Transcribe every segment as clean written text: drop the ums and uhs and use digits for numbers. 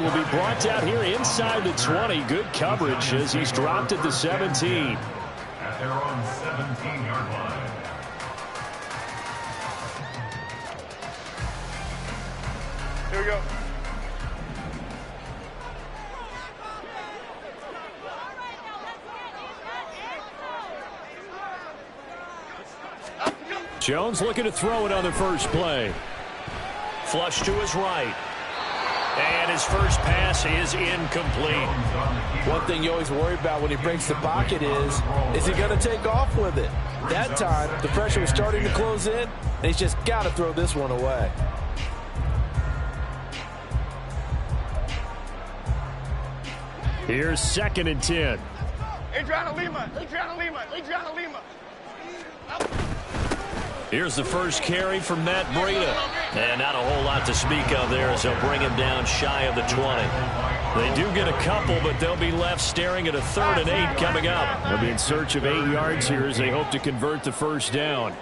will be brought down here inside the 20. Good coverage as he's dropped at the 17. At their own 17-yard line. Here we go. Jones looking to throw it on the first play. Flush to his right. And his first pass is incomplete. One thing you always worry about when he breaks the pocket is he going to take off with it? That time, the pressure was starting to close in, and he's just got to throw this one away. Here's 2nd and 10. Adriana Lima. Here's the first carry from Matt Breida. And not a whole lot to speak of there as they'll bring him down shy of the 20. They do get a couple, but they'll be left staring at a 3rd and 8 coming up. They'll be in search of 8 yards here as they hope to convert the first down.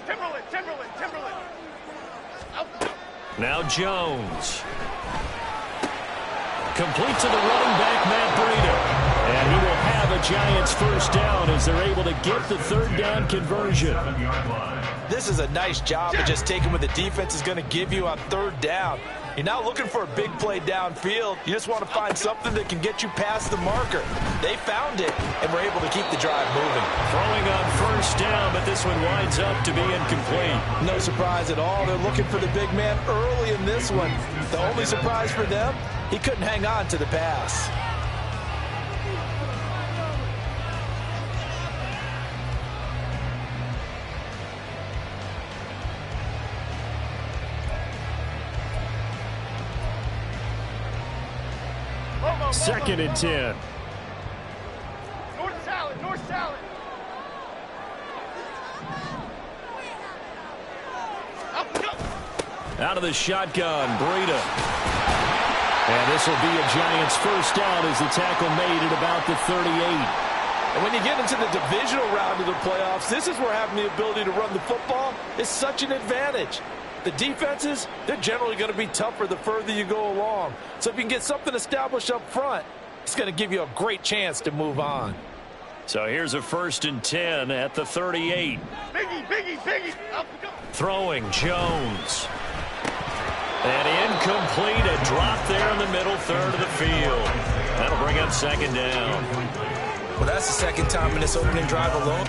Timberland. Now Jones. Complete to the running back, Matt Breida. And he will have a Giants first down as they're able to get the 3rd down conversion. This is a nice job of just taking what the defense is going to give you on 3rd down. You're not looking for a big play downfield. You just want to find something that can get you past the marker. They found it and were able to keep the drive moving. Throwing on first down, but this one winds up to be incomplete. No surprise at all. They're looking for the big man early in this one. The only surprise for them, he couldn't hang on to the pass. Second and 10. North salad. Out of the shotgun, Breida. And this will be a Giants first down as the tackle made at about the 38. And when you get into the divisional round of the playoffs, this is where having the ability to run the football is such an advantage. The defenses, they're generally going to be tougher the further you go along. So if you can get something established up front, it's going to give you a great chance to move on. So here's a 1st and 10 at the 38. Biggie. Throwing Jones. And incomplete, a drop there in the middle 3rd of the field. That'll bring up 2nd down. Well, that's the 2nd time in this opening drive alone.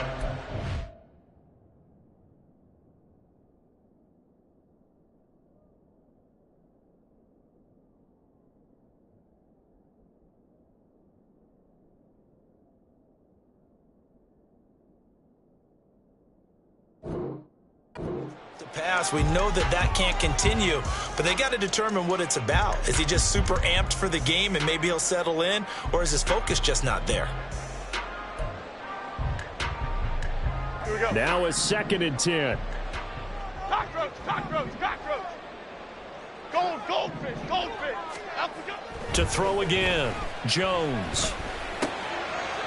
Pass. We know that can't continue, but they got to determine what it's about. Is he just super amped for the game and maybe he'll settle in, or is his focus just not there? Here we go. Now a 2nd and 10. Cockroach. Goldfish. Out we go. To throw again, Jones.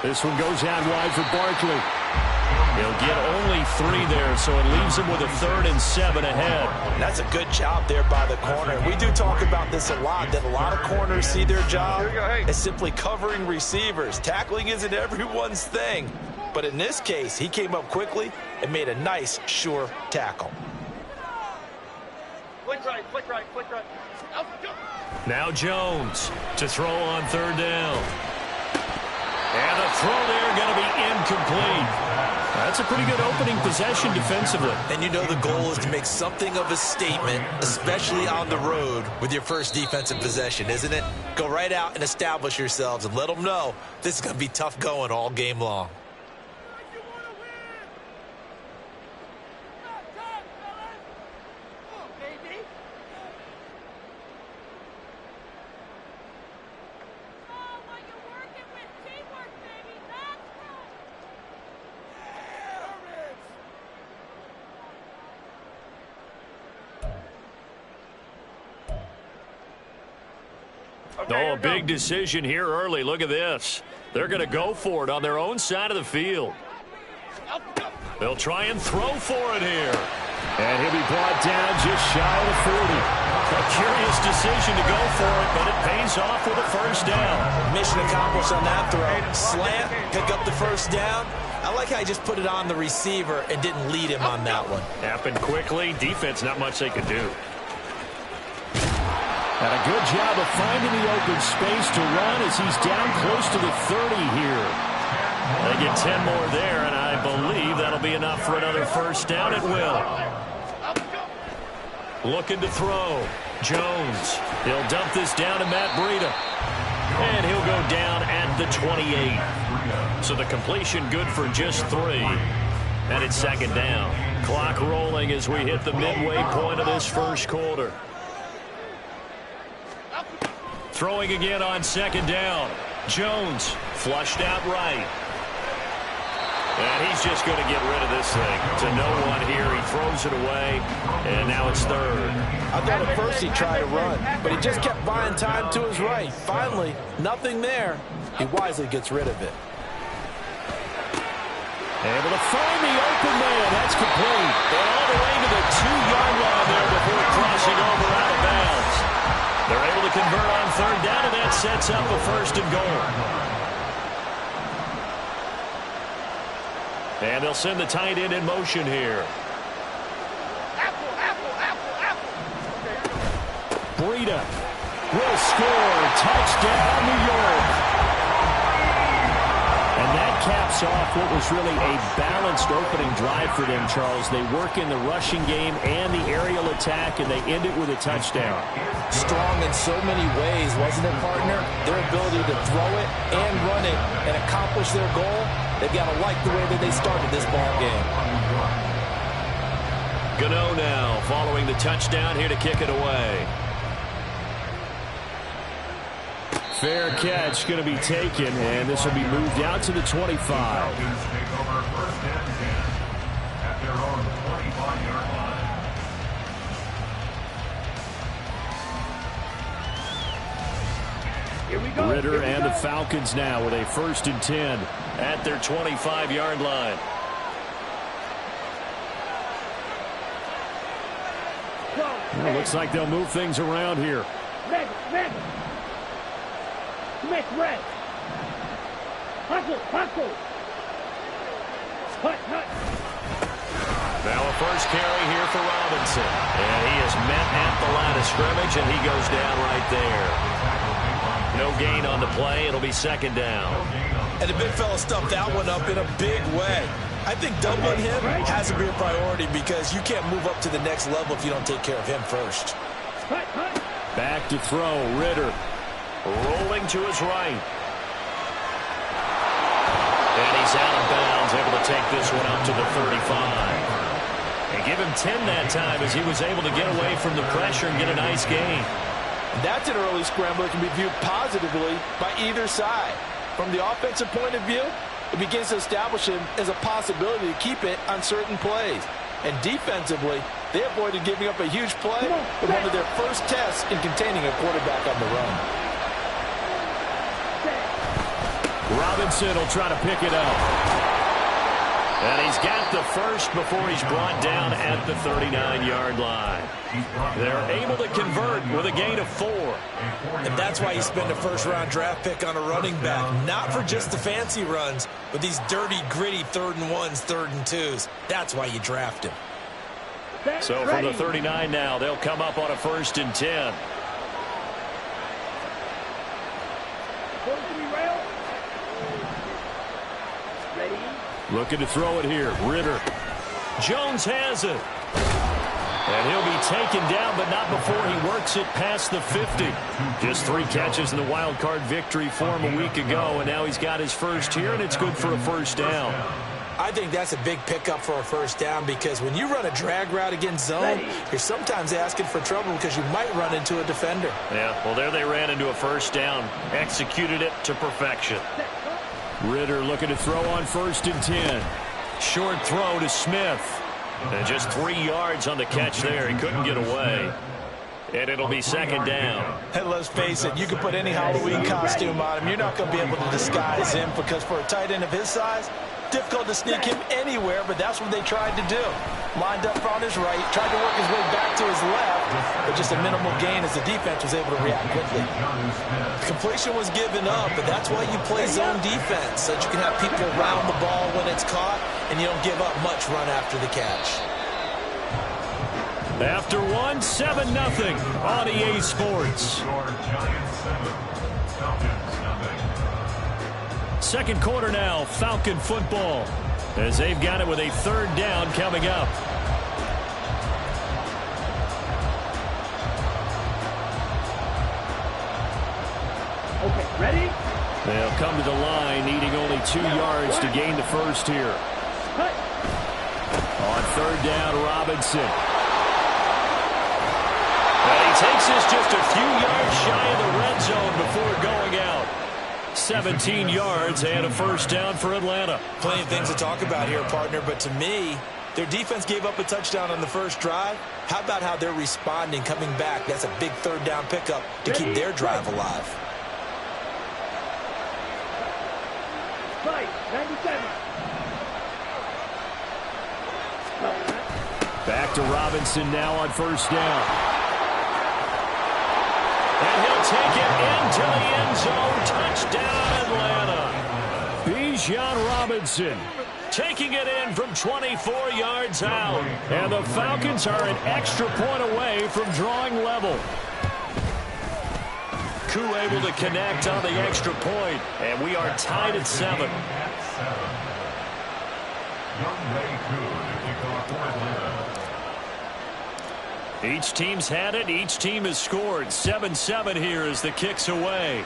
This one goes out wide for Barkley. He'll get only 3 there, so it leaves him with a 3rd and 7 ahead. That's a good job there by the corner. We do talk about this a lot, that a lot of corners see their job as simply covering receivers. Tackling isn't everyone's thing. But in this case, he came up quickly and made a nice, sure tackle. Flick right. Out we go. Now Jones to throw on 3rd down. And the throw there going to be incomplete. That's a pretty good opening possession defensively. And you know the goal is to make something of a statement, especially on the road with your first defensive possession, isn't it? Go right out and establish yourselves and let them know this is going to be tough going all game long. Oh, a big decision here early. Look at this. They're going to go for it on their own side of the field. They'll try and throw for it here. And he'll be brought down just shy of the 40. Curious decision to go for it, but it pays off with a first down. Mission accomplished on that throw. Slant, pick up the first down. I like how he just put it on the receiver and didn't lead him on that one. Happened quickly. Defense, not much they could do. And a good job of finding the open space to run as he's down close to the 30 here. They get 10 more there, and I believe that'll be enough for another first down. It will. Looking to throw. Jones. He'll dump this down to Matt Breida. And he'll go down at the 28. So the completion good for just 3. And it's second down. Clock rolling as we hit the midway point of this first quarter. Throwing again on second down. Jones flushed out right. And he's just going to get rid of this thing to no one here. He throws it away, and now it's third. I thought at first he tried to run, but he just kept buying time to his right. Finally, nothing there. He wisely gets rid of it. Able to find the open man. That's complete. And all the way to the 2-yard line there before crossing over out of bounds. They're able to convert on third down, and that sets up a first and goal. And they'll send the tight end in motion here. Breida will score. Touchdown, New York. And that caps off what was really a balanced opening drive for them, Charles. They work in the rushing game and the aerial attack, and they end it with a touchdown. Strong in so many ways, wasn't it, partner? Their ability to throw it and run it and accomplish their goal, they've got to like the way that they started this ball game. Gano now following the touchdown here to kick it away. Fair catch going to be taken, and this will be moved out to the 25. Falcons take over first and 10 at their own 25-yard line. Here we go. Ritter and the Falcons now with a first and 10 at their 25-yard line. Well, looks like they'll move things around here. Smith, red. Hustle, hustle. Hut, hut. Now a first carry here for Robinson. And he is met at the line of scrimmage, and he goes down right there. No gain on the play. It'll be second down. And the big fella stuffed that one up in a big way. I think doubling him has to be a priority because you can't move up to the next level if you don't take care of him first. Hut, hut. Back to throw, Ritter. Rolling to his right. And he's out of bounds, able to take this one up to the 35. And give him 10 that time as he was able to get away from the pressure and get a nice gain. That's an early scramble that can be viewed positively by either side. From the offensive point of view, it begins to establish him as a possibility to keep it on certain plays. And defensively, they avoided giving up a huge play in one of their first tests in containing a quarterback on the run. Robinson will try to pick it up. And he's got the first before he's brought down at the 39-yard line. They're able to convert with a gain of 4. And that's why you spend a first-round draft pick on a running back. Not for just the fancy runs, but these dirty, gritty 3rd and 1s, 3rd and 2s. That's why you draft him. So from the 39 now, they'll come up on a first and 10. Looking to throw it here. Ritter. Jones has it. And he'll be taken down, but not before he works it past the 50. Just 3 catches in the wild card victory for him a week ago, and now he's got his first here, and it's good for a first down. I think that's a big pickup for a first down because when you run a drag route against zone, you're sometimes asking for trouble because you might run into a defender. Yeah, well, there they ran into a first down. Executed it to perfection. Ritter looking to throw on first and 10. Short throw to Smith. And just 3 yards on the catch there. He couldn't get away. And it'll be second down. And let's face it, you can put any Halloween costume on him. You're not going to be able to disguise him because for a tight end of his size, difficult to sneak him anywhere, but that's what they tried to do. lined up on his right, tried to work his way back to his left, but just a minimal gain as the defense was able to react quickly. Completion was given up, but that's why you play zone defense, so that you can have people around the ball when it's caught, and you don't give up much run after the catch. After one, 7-0 on EA Sports. Second quarter now, Falcon football, as they've got it with a third down coming up. Okay, ready? They'll come to the line, needing only 2 yards to gain the first here. Cut. On third down, Robinson. And he takes this just a few yards shy of the red zone before going out. 17 yards and a first down for Atlanta. Plenty of things to talk about here, partner, but to me, their defense gave up a touchdown on the first drive. How about how they're responding, coming back? That's a big third down pickup to keep their drive alive. Right, 97. Back to Robinson now on first down. And he'll take it into the end zone. Touchdown, Atlanta. Bijan Robinson taking it in from 24 yards out. And the Falcons are an extra point away from drawing level. Koo able to connect on the extra point. And we are tied at 7. Each team's had it. Each team has scored. 7-7 here as the kick's away.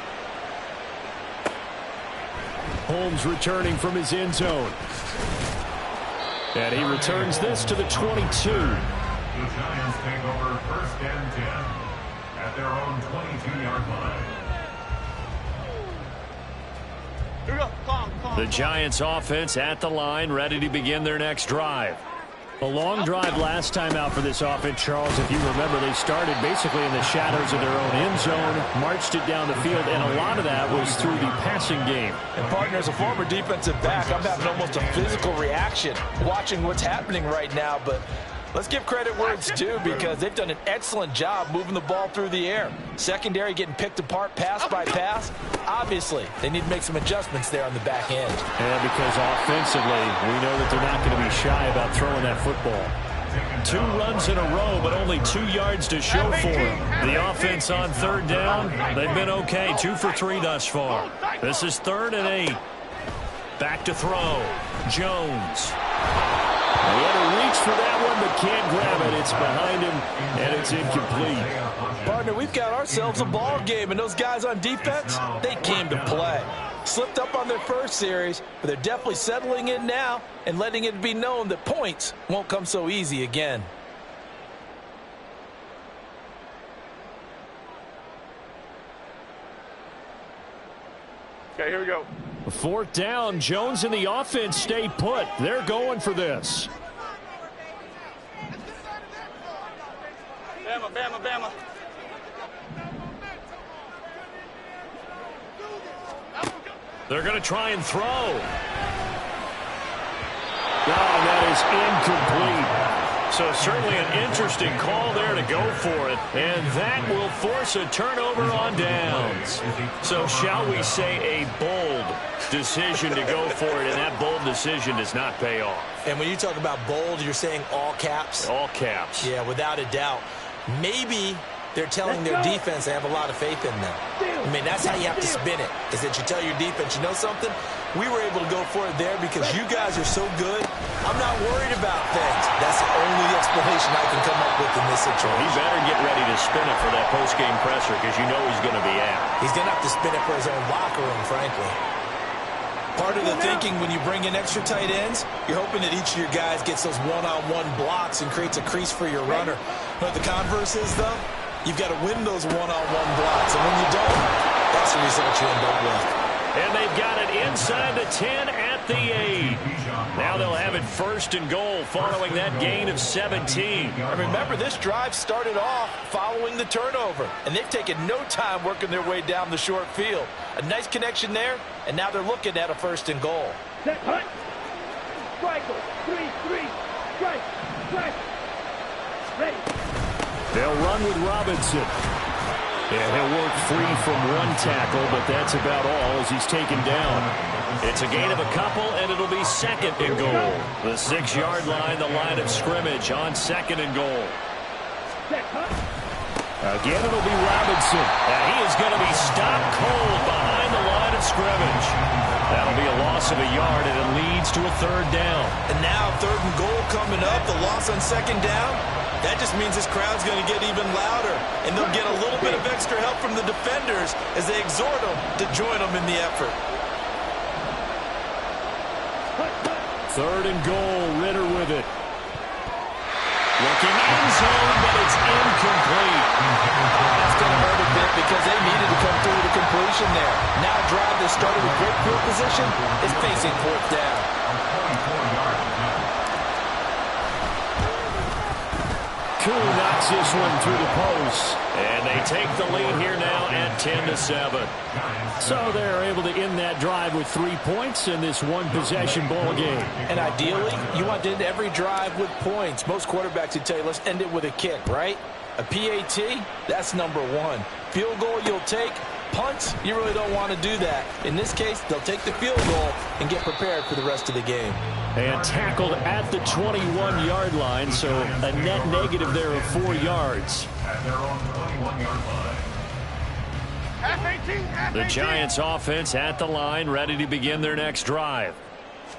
Holmes returning from his end zone. And he returns this to the 22. The Giants take over first and 10 at their own 22-yard line. The Giants offense at the line, ready to begin their next drive. A long drive last time out for this offense, Charles. If you remember, they started basically in the shadows of their own end zone, marched it down the field, and a lot of that was through the passing game. And, partner, as a former defensive back, I'm having almost a physical reaction watching what's happening right now. But let's give credit where it's due, because they've done an excellent job moving the ball through the air. Secondary getting picked apart pass by pass. Obviously, they need to make some adjustments there on the back end. And because offensively, we know that they're not going to be shy about throwing that football. 2 runs in a row, but only 2 yards to show for them. The offense on third down, they've been okay. 2 for 3 thus far. This is 3rd and 8. Back to throw. Jones. He had to reach for that one, but can't grab it. It's behind him, and it's incomplete. Partner, we've got ourselves a ball game, and those guys on defense, they came to play. Slipped up on their first series, but they're definitely settling in now and letting it be known that points won't come so easy again. Okay, here we go. 4th down, Jones and the offense stay put. They're going for this. Bama, Bama, Bama. They're going to try and throw. Oh, that is incomplete. So certainly an interesting call there to go for it. And that will force a turnover on downs. So shall we say a bold decision to go for it, and that bold decision does not pay off. And when you talk about bold, you're saying all caps? All caps. Yeah, without a doubt. Maybe they're telling their defense they have a lot of faith in them. I mean, that's how you have to spin it, is that you tell your defense, you know something? We were able to go for it there because you guys are so good. I'm not worried about things. That's the only explanation I can come up with in this situation. He better get ready to spin it for that post-game presser because you know he's going to be out. He's going to have to spin it for his own locker room, frankly. Part of the thinking when you bring in extra tight ends, you're hoping that each of your guys gets those one-on-one blocks and creates a crease for your runner. But the converse is, though, you've got to win those one-on-one blocks. And when you don't, that's the result you end up with. And they've got it inside the 10 at the 8. Now they'll have it 1st and goal following that gain of 17. And remember, this drive started off following the turnover. And they've taken no time working their way down the short field. A nice connection there, and now they're looking at a 1st and goal. Set, hunt. Strike, 3-3, strike. Right. Ready. They'll run with Robinson. And he'll work free from one tackle, but that's about all as he's taken down. It's a gain of a couple, and it'll be second and goal. The 6-yard line, the line of scrimmage on second and goal. Set, huh? Again, it'll be Robinson. And he is going to be stopped cold behind the line of scrimmage. That'll be a loss of a yard, and it leads to a third down. And now third and goal coming up, the loss on second down. That just means this crowd's going to get even louder, and they'll get a little bit of extra help from the defenders as they exhort them to join them in the effort. Third and goal, Ritter with it. Looking end zone, but it's incomplete. That's going to hurt a bit because they needed to come through with a completion there. Now a drive that started with great field position is facing fourth down. Koo knocks this one through the post. And they take the lead here now at 10-7. So they're able to end that drive with 3 points in this one-possession ball game. And ideally, you want to end every drive with points. Most quarterbacks would tell you, let's end it with a kick, right? A PAT, that's number one. Field goal you'll take. Punts, you really don't want to do that. In this case, they'll take the field goal and get prepared for the rest of the game. And tackled at the 21-yard line, so a net negative there of 4 yards. At their own 21-yard line. The Giants offense at the line, ready to begin their next drive.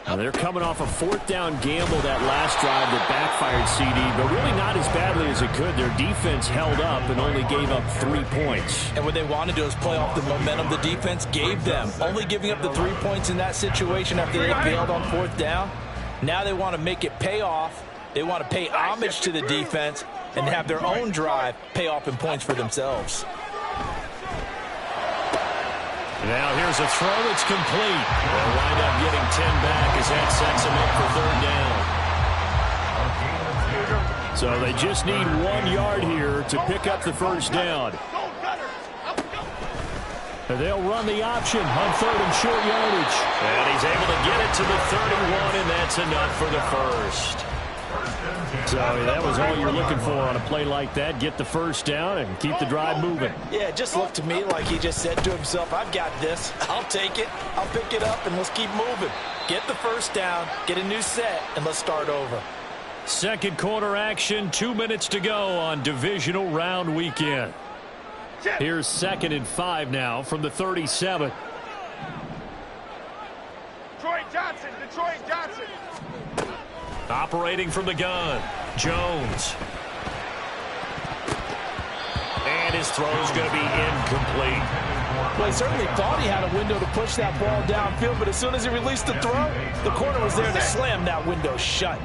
Now they're coming off a fourth down gamble that last drive that backfired CD, but really not as badly as it could. Their defense held up and only gave up 3 points. And what they want to do is play off the momentum the defense gave them. Only giving up the 3 points in that situation after they failed on fourth down. Now they want to make it pay off. They want to pay homage to the defense and have their own drive pay off in points for themselves. Now here's a throw that's complete. They'll wind up getting 10 back as that sets them up for third down. So they just need 1 yard here to pick up the first down. They'll run the option on third and short yardage. And he's able to get it to the 31, and that's enough for the first. So that was all you're looking for on a play like that. Get the first down and keep the drive moving. Yeah, it just looked to me like he just said to himself, I've got this. I'll take it. I'll pick it up, and let's keep moving. Get the first down, get a new set, and let's start over. Second quarter action, 2 minutes to go on divisional round weekend. Here's 2nd and 5 now from the 37. Detroit Johnson. Operating from the gun, Jones. And his throw's going to be incomplete. Well, he certainly thought he had a window to push that ball downfield, but as soon as he released the throw, the corner was there to slam that window shut.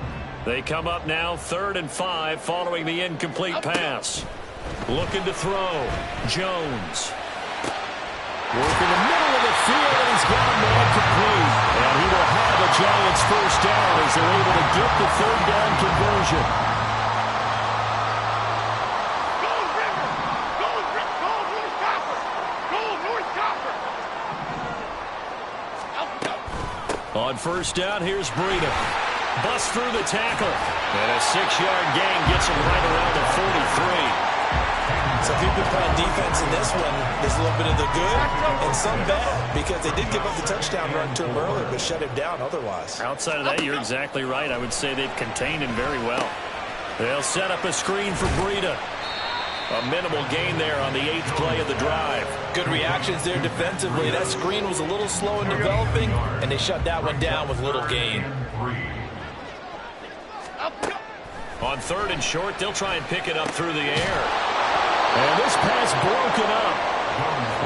They come up now 3rd and 5 following the incomplete pass. Looking to throw, Jones. Work in the middle of the field, and he's got him incomplete. And he will have a Giants first down as they're able to get the third down conversion. On first down, here's Breida. Bust through the tackle. And a 6-yard gain gets him right around the 43. So if you've been playing defense in this one, there's a little bit of the good and some bad because they did give up the touchdown run to him earlier but shut him down otherwise. Outside of that, you're exactly right. I would say they've contained him very well. They'll set up a screen for Breida. A minimal gain there on the 8th play of the drive. Good reactions there defensively. That screen was a little slow in developing, and they shut that one down with little gain. On 3rd and short, they'll try and pick it up through the air. And this pass broken up.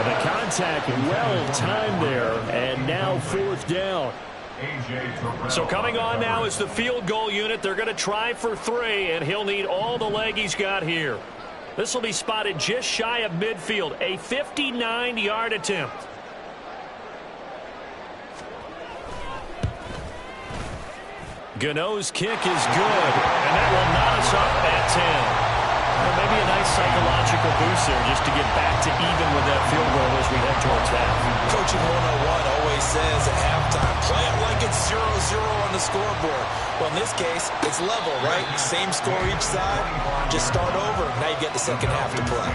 The contact well timed there, and now 4th down. So coming on now is the field goal unit. They're going to try for 3, and he'll need all the leg he's got here. This will be spotted just shy of midfield, a 59-yard attempt. Gano's kick is good, and that will knot us up at 10. Well, maybe a nice psychological boost there just to get back to even with that field goal. Those we head towards half. Coaching 101 always says at halftime, play it like it's 0-0 on the scoreboard. Well, in this case, it's level, right? Same score each side. Just start over. Now you get the second half to play.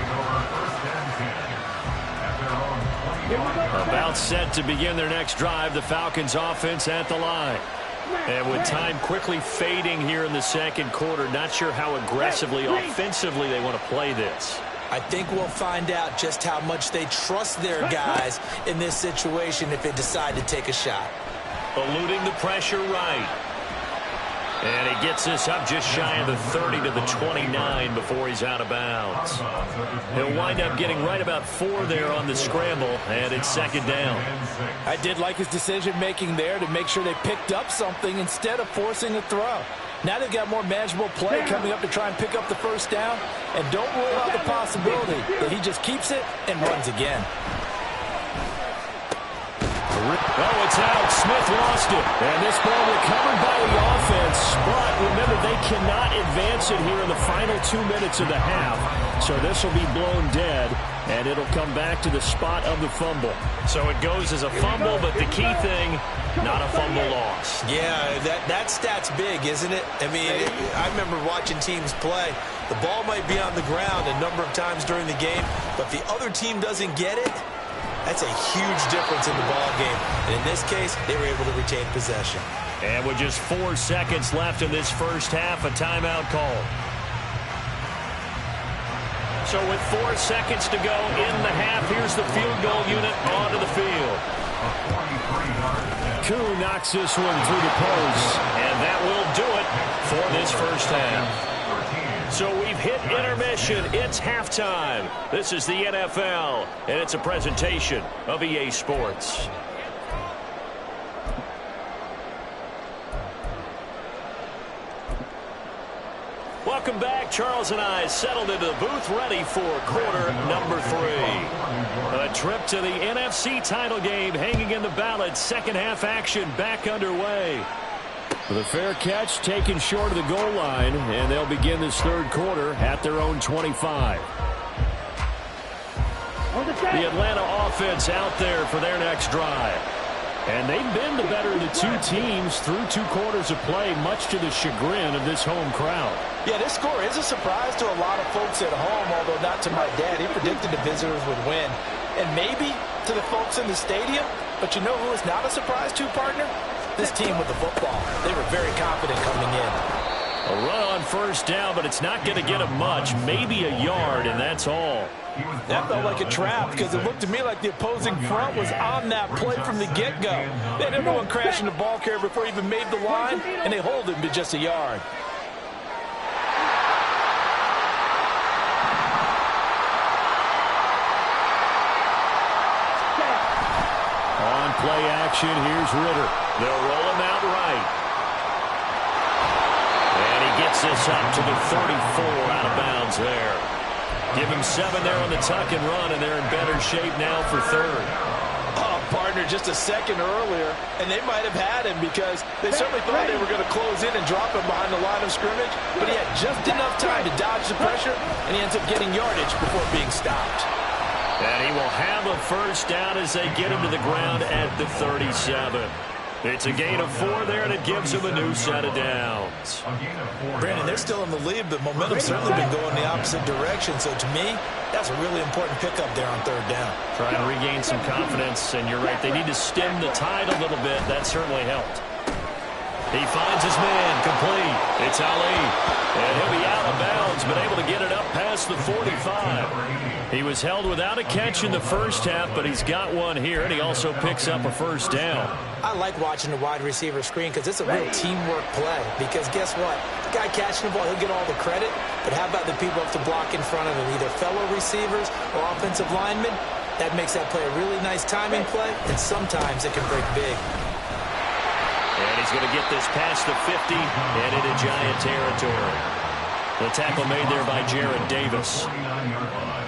About set to begin their next drive, the Falcons offense at the line. And with time quickly fading here in the second quarter, not sure how aggressively, offensively they want to play this. I think we'll find out just how much they trust their guys in this situation if they decide to take a shot. Eluding the pressure right. And he gets this up just shy of the 30 to the 29 before he's out of bounds. He'll wind up getting right about 4 there on the scramble, and it's second down. I did like his decision-making there to make sure they picked up something instead of forcing a throw. Now they've got more manageable play coming up to try and pick up the first down, and don't rule out the possibility that he just keeps it and runs again. Oh, it's out. Smith lost it. And this ball recovered by the offense. But remember, they cannot advance it here in the final 2 minutes of the half. So this will be blown dead, and it'll come back to the spot of the fumble. So it goes as a fumble, but the key thing, not a fumble loss. Yeah, that stat's big, isn't it? I mean, I remember watching teams play. The ball might be on the ground a number of times during the game, but if the other team doesn't get it, that's a huge difference in the ball game. And in this case, they were able to retain possession. And with just 4 seconds left in this first half, a timeout call. So with 4 seconds to go in the half, here's the field goal unit onto the field. Koo knocks this one through the post. And that will do it for this first half. So we've hit intermission. It's halftime. This is the NFL, and it's a presentation of EA Sports. Welcome back. Charles and I settled into the booth ready for quarter number 3. A trip to the NFC title game hanging in the balance. Second half action back underway. With a fair catch taken short of the goal line, and they'll begin this third quarter at their own 25. The Atlanta offense out there for their next drive. And they've been the better of the two teams through 2 quarters of play, much to the chagrin of this home crowd. Yeah, this score is a surprise to a lot of folks at home, although not to my dad. He predicted the visitors would win. And maybe to the folks in the stadium, but you know who is not a surprise to, partner? This team with the football. They were very confident coming in. A run on first down, but it's not going to get them much. Maybe a yard, and that's all. That felt like a trap because it looked to me like the opposing front was on that play from the get-go. They had everyone crashing the ball carrier before he even made the line, and they hold him to just a yard. On play action, here's Ritter. They'll roll him out right. And he gets this up to the 34 out of bounds there. Give him 7 there on the tuck and run, and they're in better shape now for third. Oh, partner, just a second earlier, and they might have had him because they certainly thought they were going to close in and drop him behind the line of scrimmage, but he had just enough time to dodge the pressure, and he ends up getting yardage before being stopped. And he will have a first down as they get him to the ground at the 37. It's a gain of 4 there, and it gives them a new set of downs. Brandon, they're still in the lead, but momentum's certainly been going the opposite direction. So to me, that's a really important pickup there on third down. Trying to regain some confidence, and you're right, they need to stem the tide a little bit. That certainly helped. He finds his man, complete. It's Ali, and he'll be out of bounds, but able to get it up past the 45. He was held without a catch in the first half, but he's got one here, and he also picks up a first down. I like watching the wide receiver screen because it's a real teamwork play. Because guess what? The guy catching the ball, he'll get all the credit. But how about the people who have to block in front of him, either fellow receivers or offensive linemen? That makes that play a really nice timing play, and sometimes it can break big. And he's going to get this past the 50 and into Giant territory. The tackle made there by Jared Davis.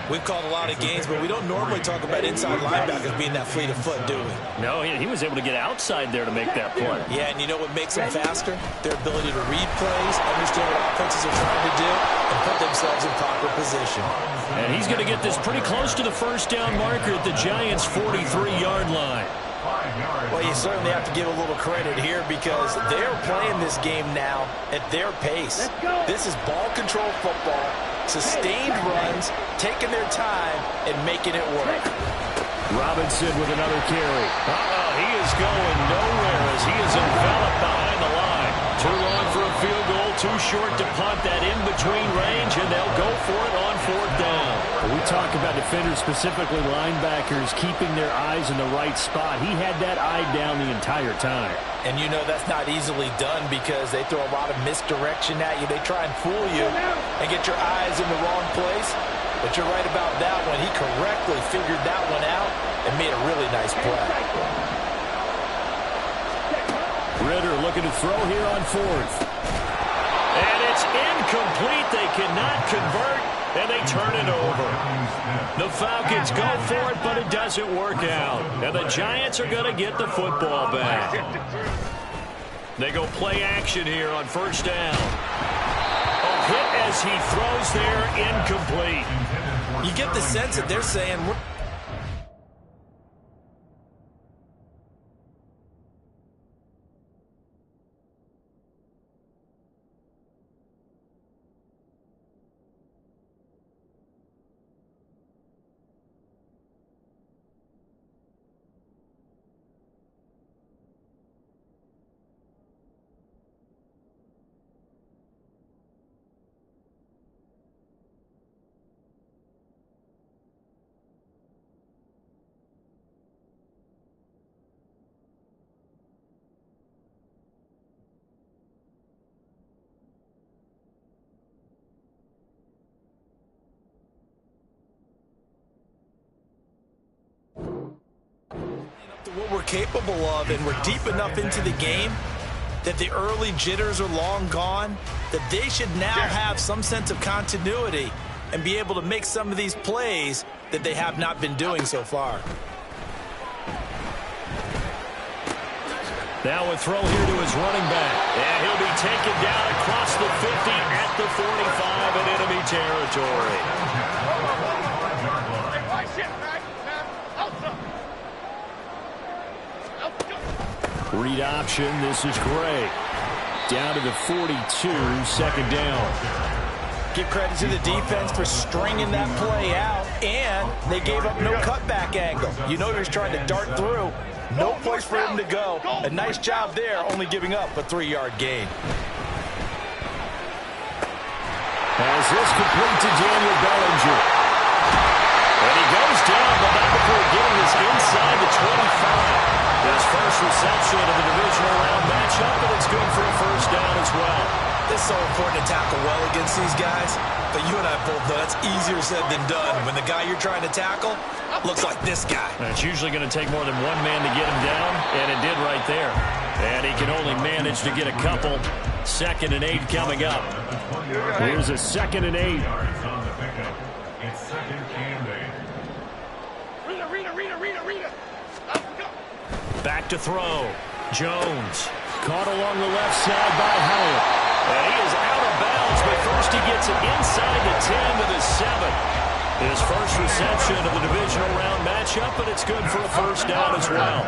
We've called a lot of games, but we don't normally talk about inside linebackers being that fleet of foot, do we? No, he was able to get outside there to make that play. Yeah, and you know what makes them faster? Their ability to read plays, understand what offenses are trying to do, and put themselves in proper position. And he's going to get this pretty close to the first down marker at the Giants' 43-yard line. Well, you certainly have to give a little credit here because they're playing this game now at their pace. This is ball control football, sustained runs, taking their time, and making it work. Robinson with another carry. He is going nowhere as he is enveloped behind the line. Too long for a field goal, too short to punt that in-between range, and they'll go for it on fourth down. We talk about defenders, specifically linebackers, keeping their eyes in the right spot. He had that eye down the entire time. And you know that's not easily done because they throw a lot of misdirection at you. They try and fool you and get your eyes in the wrong place. But you're right about that one. He correctly figured that one out and made a really nice play. Ritter looking to throw here on fourth. And it's incomplete. They cannot convert, and they turn it over. The Falcons go for it, but it doesn't work out. And the Giants are going to get the football back. They go play action here on first down. A hit as he throws there, incomplete. You get the sense that they're saying, what we're capable of, and we're deep enough into the game that the early jitters are long gone, that they should now have some sense of continuity and be able to make some of these plays that they have not been doing so far. Now a throw here to his running back. And he'll be taken down across the 50 at the 45 in enemy territory. Read option. This is Gray. Down to the 42, second down. Give credit to the defense for stringing that play out, and they gave up no cutback angle. You know he was trying to dart through. No place for him to go. A nice job there, only giving up a 3-yard gain. As this complete to Daniel Bellinger. And he goes down, but not before getting this inside the 25. His first reception of the divisional round matchup, and it's good for a first down as well. It's so important to tackle well against these guys, but you and I both know that's easier said than done. When the guy you're trying to tackle looks like this guy. And it's usually going to take more than one man to get him down, and it did right there. And he can only manage to get a couple. 2nd and 8 coming up. Here's a 2nd and 8. It's 2nd and 8. Rita. Back to throw. Jones. Caught along the left side by Howard. And he is out of bounds, but first he gets it inside the 10 to the 7. His first reception of the divisional round matchup, but it's good for a first down as well.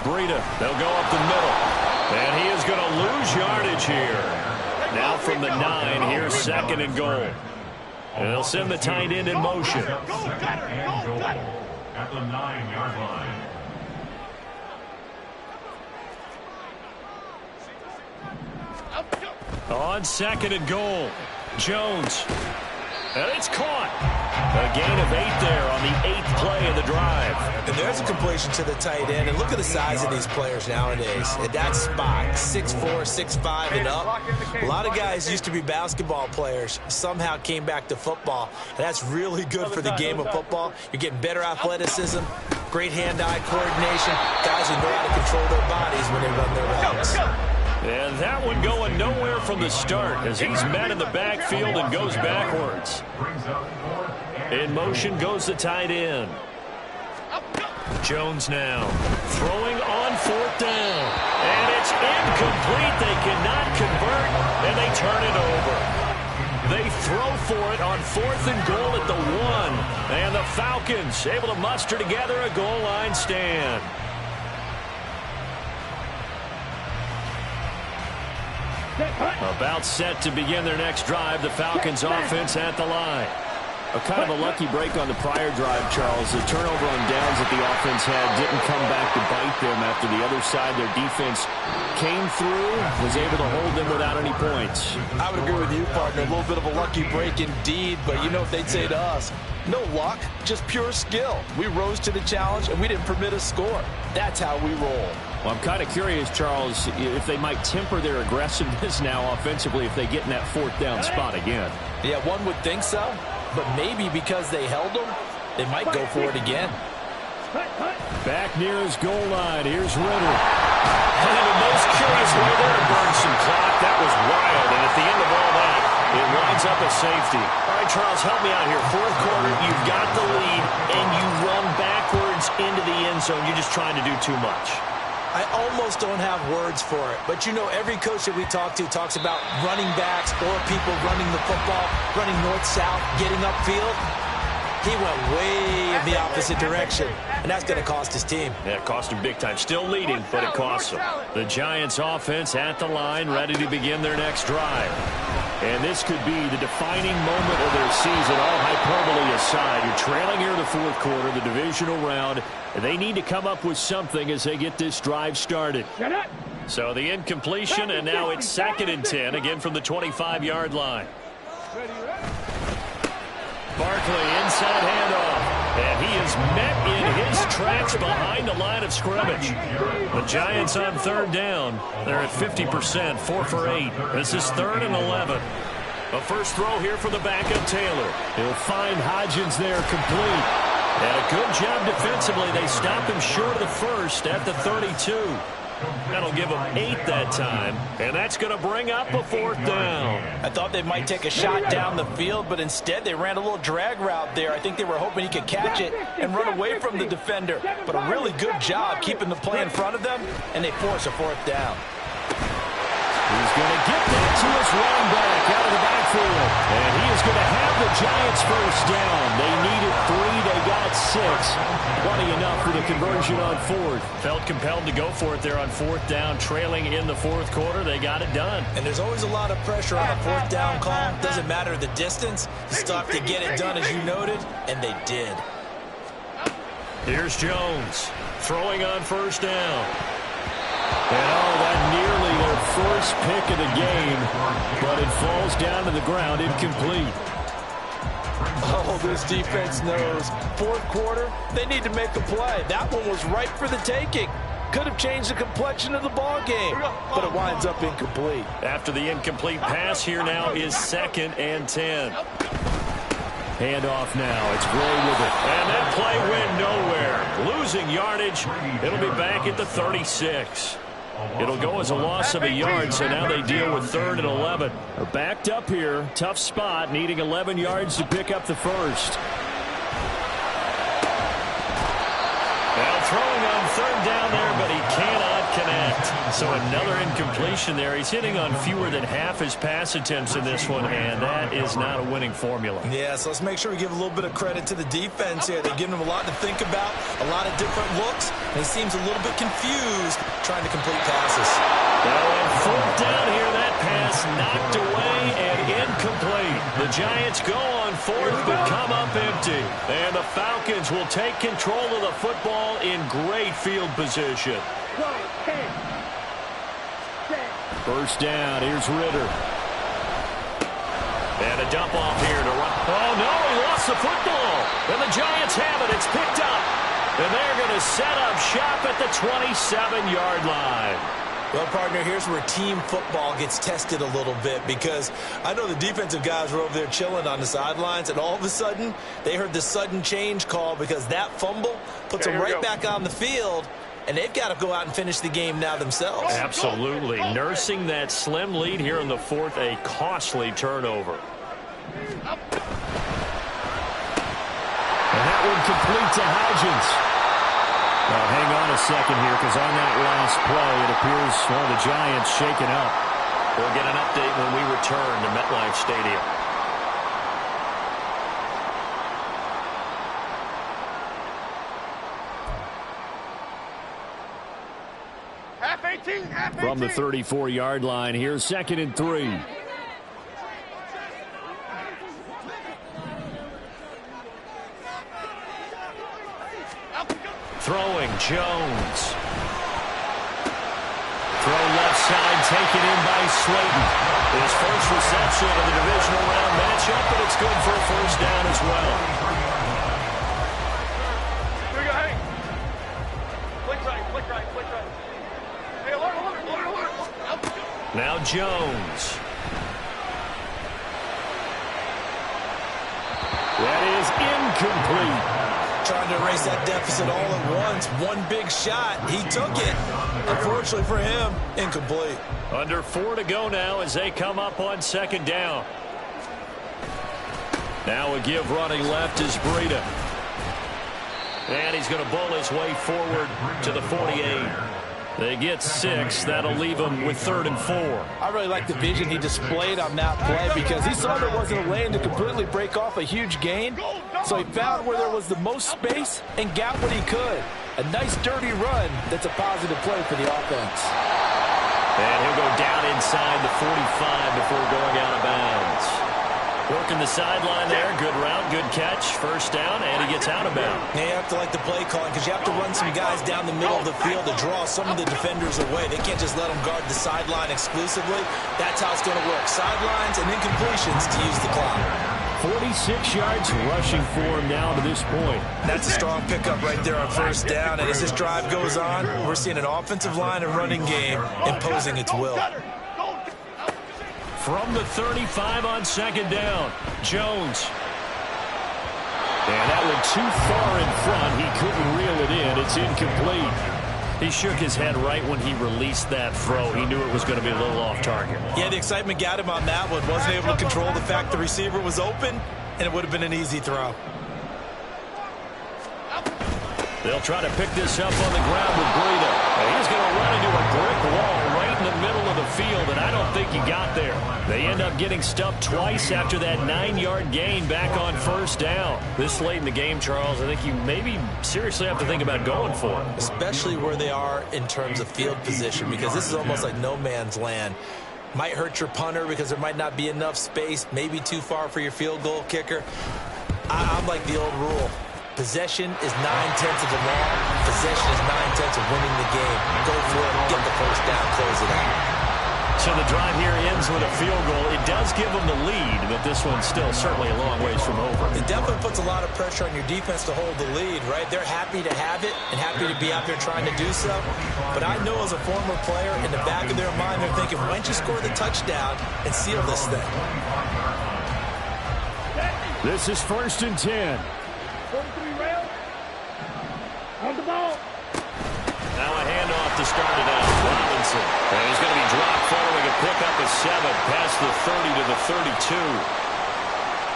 Breida, they'll go up the middle. And he is going to lose yardage here. Now from the 9, here's 2nd and goal. And they'll send the tight end in motion. At the 9-yard line. On 2nd and goal, Jones. And it's caught. A gain of 8 there on the 8th play of the drive. And there's a completion to the tight end. And look at the size of these players nowadays. At that spot, 6'4", 6'5", and up. A lot of guys used to be basketball players, somehow came back to football. And that's really good for the game of football. You're getting better athleticism, great hand-eye coordination. Guys who know how to control their bodies when they run their routes. And that one going nowhere from the start as he's met in the backfield and goes backwards. In motion goes the tight end. Jones now throwing on 4th down. And it's incomplete. They cannot convert, and they turn it over. They throw for it on 4th and goal at the 1. And the Falcons able to muster together a goal line stand. About set to begin their next drive. The Falcons offense at the line. A kind of a lucky break on the prior drive, Charles. The turnover on downs that the offense had didn't come back to bite them after the other side. Their defense came through, was able to hold them without any points. I would agree with you, partner. A little bit of a lucky break indeed, but you know what they'd say to us? No luck, just pure skill. We rose to the challenge, and we didn't permit a score. That's how we roll. Well, I'm kind of curious, Charles, if they might temper their aggressiveness now offensively if they get in that 4th down spot again. Yeah, one would think so, but maybe because they held them, they might go for it again. Back near his goal line, here's Ritter. And the most curious way there to burn some clock. That was wild, and at the end of all that, it winds up a safety. All right, Charles, help me out here. 4th quarter, you've got the lead, and you run backwards into the end zone. You're just trying to do too much. I almost don't have words for it, but you know every coach that we talk to talks about running backs or people running the football, running north-south, getting upfield. He went way in the opposite direction, and that's going to cost his team. Yeah, it cost him big time. Still leading, but it costs him. The Giants offense at the line, ready to begin their next drive. And this could be the defining moment of their season, all hyperbole aside. You're trailing here in the 4th quarter, the divisional round. They need to come up with something as they get this drive started. So the incompletion, and now it's 2nd and 10, again from the 25-yard line. Barkley inside handoff, and he is met in his tracks behind the line of scrimmage. The Giants on 3rd down. They're at 50%, 4 for 8. This is 3rd and 11. A first throw here for the backup Taylor. He'll find Hodgins there complete. And a good job defensively. They stopped him short of the first at the 32. That'll give them 8 that time, and that's going to bring up a 4th down. I thought they might take a shot down the field, but instead they ran a little drag route there. I think they were hoping he could catch it and run away from the defender, but a really good job keeping the play in front of them, and they force a 4th down. He's going to get that to his running back out of the backfield. And he is going to have the Giants first down. They needed 3. They got 6. Plenty enough for the conversion on 4th. Felt compelled to go for it there on 4th down, trailing in the 4th quarter. They got it done. And there's always a lot of pressure on a 4th down call. Doesn't matter the distance. You still have to get it done, as you noted, and they did. Here's Jones throwing on 1st down. And that nearly their first pick of the game, but it falls down to the ground incomplete. Oh, this defense knows. 4th quarter, they need to make a play. That one was ripe for the taking. Could have changed the complexion of the ball game, but it winds up incomplete. After the incomplete pass, here now is 2nd and 10. Handoff now. It's Gray with it. And that play went nowhere. Losing yardage. It'll be back at the 36. It'll go as a loss of a yard, so now they deal with 3rd and 11. They're backed up here. Tough spot, needing 11 yards to pick up the first. Now throwing on 3rd down there, but he cannot connect. So another incompletion there. He's hitting on fewer than half his pass attempts in this one, and that is not a winning formula. Yeah, so let's make sure we give a little bit of credit to the defense here. They're giving him a lot to think about, a lot of different looks, and he seems a little bit confused trying to complete passes. Now on 4th down here, that pass knocked away and incomplete. The Giants go on 4th but come up empty. And the Falcons will take control of the football in great field position. First down, here's Ritter. And a dump off here to run. Oh, no, he lost the football. And the Giants have it. It's picked up. And they're going to set up shop at the 27-yard line. Well, partner, here's where team football gets tested a little bit, because I know the defensive guys were over there chilling on the sidelines, and all of a sudden they heard the sudden change call because that fumble puts them right back on the field, and they've got to go out and finish the game now themselves. Absolutely. Nursing that slim lead here in the fourth, a costly turnover. And that one complete to Hodgins. Now, hang on a second here, because on that last play, it appears one of the Giants shaken up. We'll get an update when we return to MetLife Stadium. From the 34-yard line, here's 2nd and 3. Throwing, Jones. Throw left side, taken in by Slayton. His first reception of the divisional round matchup, but it's good for a first down as well. Here we go, hey. Flick right, flick right, flick right. Hey, alert. Now Jones. That is incomplete. Trying to erase that deficit all at once. One big shot. He took it. Unfortunately for him, incomplete. Under 4 to go now as they come up on 2nd down. Now a give running left is Breida. And he's going to bowl his way forward to the 48. They get 6. That'll leave them with 3rd and 4. I really like the vision he displayed on that play because he saw there wasn't a lane to completely break off a huge gain. So he found where there was the most space and got what he could. A nice dirty run that's a positive play for the offense. And he'll go down inside the 45 before going out of bounds. Working the sideline there. Good route, good catch. First down, and he gets out of bounds. Now you have to like the play calling because you have to run some guys down the middle of the field to draw some of the defenders away. They can't just let them guard the sideline exclusively. That's how it's going to work. Sidelines and incompletions to use the clock. 46 yards rushing for him now to this point. That's a strong pickup right there on first down. And as this drive goes on, we're seeing an offensive line and running game imposing its will. From the 35 on 2nd down, Jones. And that went too far in front. He couldn't reel it in. It's incomplete. He shook his head right when he released that throw. He knew it was going to be a little off target. Yeah, the excitement got him on that one. Wasn't able to control the fact the receiver was open, and it would have been an easy throw. They'll try to pick this up on the ground with Breida. He's going to run into a brick wall right in the middle of the field, and I don't think he got there. They end up getting stuffed twice after that 9-yard gain back on first down. This late in the game, Charles, I think you maybe seriously have to think about going for it. Especially where they are in terms of field position, because this is almost like no man's land. Might hurt your punter because there might not be enough space, maybe too far for your field goal kicker. I'm like the old rule. Possession is 9/10 of the law. Possession is 9/10 of winning the game. Go for it, get the first down, close it out. So the drive here ends with a field goal. It does give them the lead, but this one's still certainly a long ways from over. It definitely puts a lot of pressure on your defense to hold the lead, right? They're happy to have it and happy to be out there trying to do so. But I know as a former player, in the back of their mind, they're thinking, why don't you score the touchdown and seal this thing? This is 1st and 10. 43 rail. On the ball. Now a handoff to start it out. Robinson. And he's going to be dropped following a pickup of 7 past the 30 to the 32.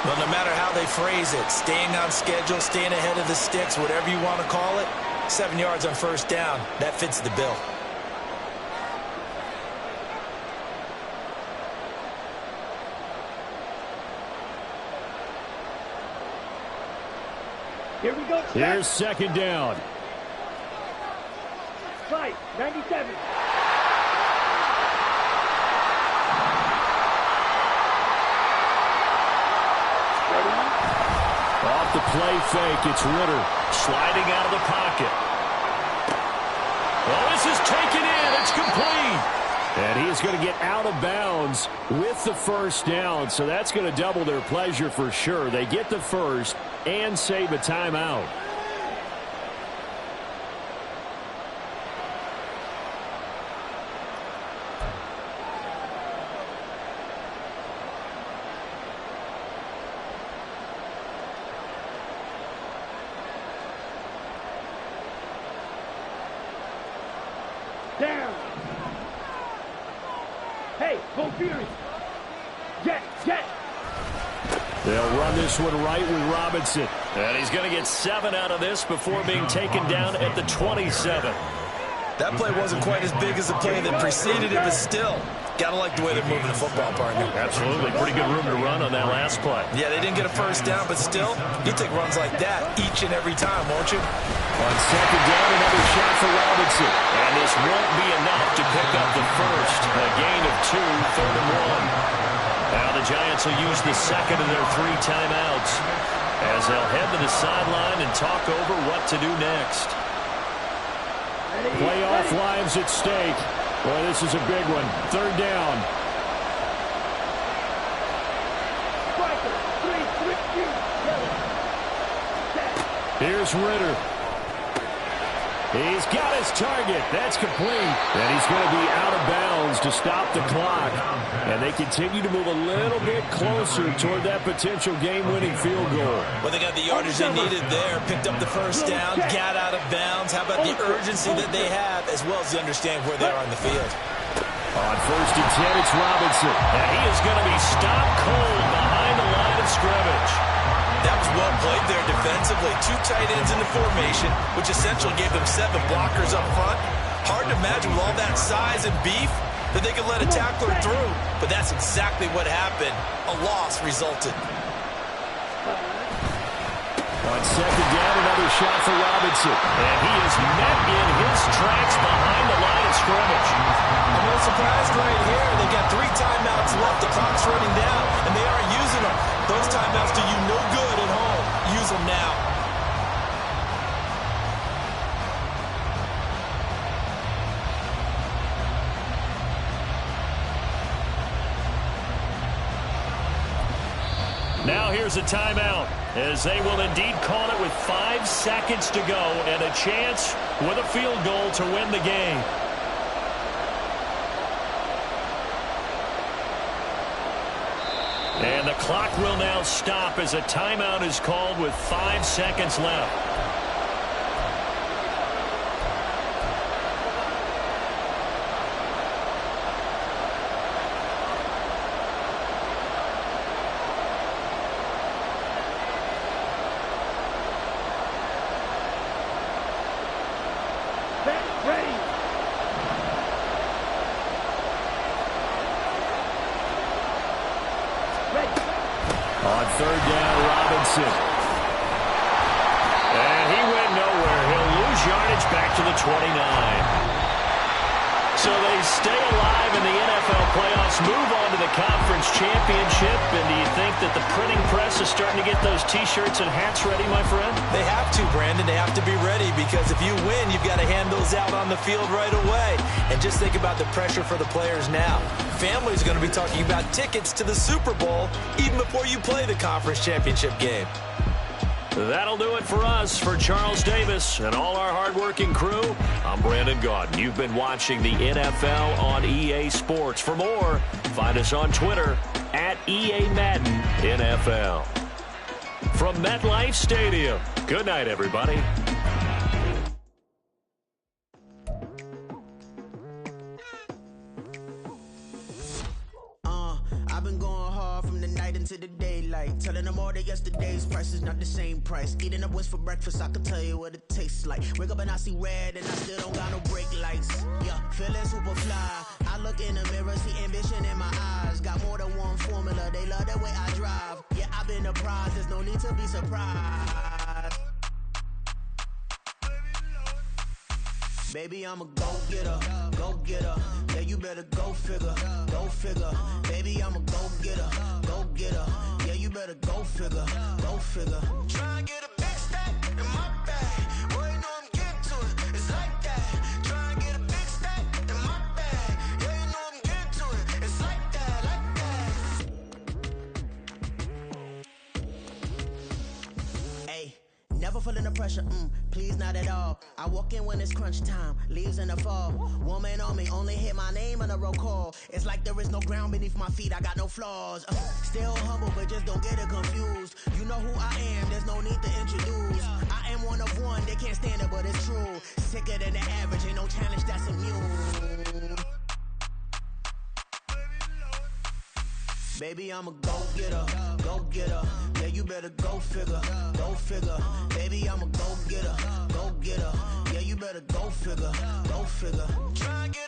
Well, no matter how they phrase it, staying on schedule, staying ahead of the sticks, whatever you want to call it, 7 yards on first down, that fits the bill. Here we go. Here's 2nd down. Right, 97. Off the play fake, it's Ritter. Sliding out of the pocket. Well, this is taken in. It's complete. And he's going to get out of bounds with the first down. So that's going to double their pleasure for sure. They get the first and save a timeout. Down. Hey, go Fury. Jet. They'll run this one right with Robinson. And he's going to get 7 out of this before being taken down at the 27. That play wasn't quite as big as the play that preceded it, but still, gotta like the way they're moving the football, partner. Absolutely. Pretty good room to run on that last play. Yeah, they didn't get a first down, but still, you'll take runs like that each and every time, won't you? On second down, another shot for Robinson. And this won't be enough to pick up the first. A gain of 2, 3rd and 1. Now the Giants will use the second of their 3 timeouts as they'll head to the sideline and talk over what to do next. Playoff lives at stake. Boy, this is a big one. 3rd down. Here's Ritter. He's got his target. That's complete. And he's going to be out of bounds to stop the clock. And they continue to move a little bit closer toward that potential game-winning field goal. Well, they got the yardage they needed there, picked up the first down, got out of bounds. How about the urgency that they have, as well as the understanding where they are on the field? On 1st and 10, it's Robinson. And he is going to be stopped cold behind the line of scrimmage. That was well played there defensively. 2 tight ends in the formation, which essentially gave them 7 blockers up front. Hard to imagine with all that size and beef that they could let a tackler through. But that's exactly what happened. A loss resulted. On second down, another shot for Robinson. And he is met in his tracks behind the line of scrimmage. I'm a little surprised right here. They got 3 timeouts left. The clock's running down, and they aren't using them. Those timeouts do you no good at home. Use them now. Now here's a timeout, as they will indeed call it with 5 seconds to go and a chance with a field goal to win the game. And the clock will now stop as a timeout is called with 5 seconds left. On 3rd down, Robinson. And he went nowhere. He'll lose yardage back to the 29. So they stay alive in the NFL playoffs, move on to the conference championship. And do you think that the printing press is starting to get those T-shirts and hats ready, my friend? They have to, Brandon. They have to be ready, because if you win, you've got to hand those out on the field right away. And just think about the pressure for the players now. Families are going to be talking about tickets to the Super Bowl even before you play the conference championship game. That'll do it for us. For Charles Davis and all our hardworking crew, I'm Brandon Gaudin. You've been watching the NFL on EA Sports. For more, find us on Twitter at EA Madden NFL. From MetLife Stadium, good night, everybody. I've been going hard from the night into the daylight, telling them all that yesterday's price is not the same price. Eating up what's for breakfast, I can tell you what it tastes like. Wake up and I see red and I still don't got no brake lights. Yeah, feeling super fly. I look in the mirror, see ambition in my eyes. Got more than one formula, they love the way I drive. Yeah, I've been a prize, there's no need to be surprised. Baby, I'm a go-getter, go-getter. Yeah, you better go figure, go figure. Baby, I'm a go-getter, go-getter. Yeah, you better go figure, go figure. Try and get a big stack in my bag. Boy, you know I'm getting to it, it's like that. Try and get a big stack in my bag. Yeah, you know I'm getting to it, it's like that, like that. Hey, never feeling the pressure, please not at all. I walk in when it's crunch time, leaves in the fall. Woman on me, only hit my name on a roll call. It's like there is no ground beneath my feet, I got no flaws. Still humble, but just don't get it confused. You know who I am, there's no need to introduce. I am one of one, they can't stand it, but it's true. Sicker than the average, ain't no challenge that's immune. Baby, I'm a go-getter, go-getter. Yeah, you better go figure, go figure. Baby, I'm a go-getter, go-getter. Yeah, you better go figure, go figure. Try and get